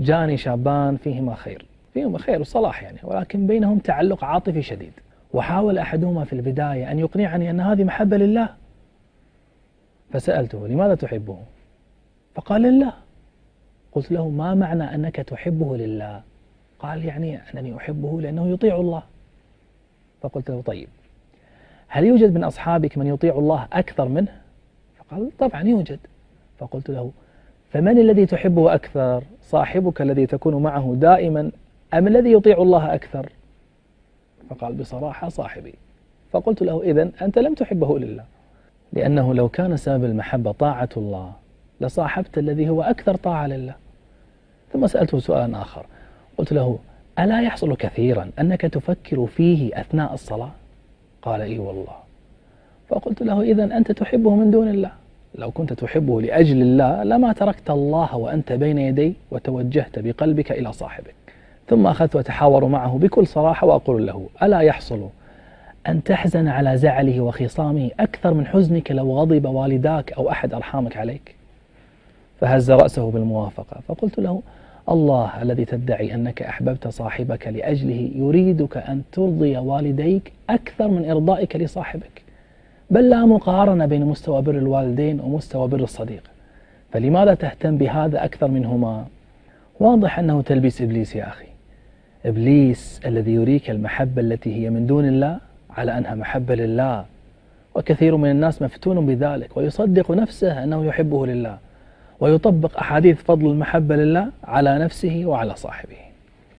جاني شابان فيهما خير وصلاح يعني، ولكن بينهم تعلق عاطفي شديد، وحاول أحدهما في البداية أن يقنعني أن هذه محبة لله. فسألته: لماذا تحبه؟ فقال: لله. قلت له: ما معنى أنك تحبه لله؟ قال: يعني أنني أحبه لأنه يطيع الله. فقلت له: طيب، هل يوجد من أصحابك من يطيع الله أكثر منه؟ فقال: طبعا يوجد. فقلت له: فمن الذي تحبه أكثر، صاحبك الذي تكون معه دائما أم الذي يطيع الله أكثر؟ فقال: بصراحة صاحبي. فقلت له: إذن أنت لم تحبه لله، لأنه لو كان سبب المحبة طاعة الله لصاحبت الذي هو أكثر طاعة لله. ثم سألته سؤالا آخر، قلت له: ألا يحصل كثيرا أنك تفكر فيه أثناء الصلاة؟ قال: إي والله. فقلت له: إذن أنت تحبه من دون الله، لو كنت تحبه لأجل الله لما تركت الله وأنت بين يدي وتوجهت بقلبك إلى صاحبك. ثم أخذت أتحاور معه بكل صراحة وأقول له: ألا يحصل أن تحزن على زعله وخصامه أكثر من حزنك لو غضب والداك أو أحد أرحامك عليك؟ فهز رأسه بالموافقة. فقلت له: الله الذي تدعي أنك أحببت صاحبك لأجله يريدك أن ترضي والديك أكثر من إرضائك لصاحبك، بل لا مقارنة بين مستوى بر الوالدين ومستوى بر الصديق، فلماذا تهتم بهذا أكثر منهما؟ واضح أنه تلبيس إبليس يا أخي، إبليس الذي يريك المحبة التي هي من دون الله على أنها محبة لله، وكثير من الناس مفتون بذلك ويصدق نفسه أنه يحبه لله، ويطبق أحاديث فضل المحبة لله على نفسه وعلى صاحبه.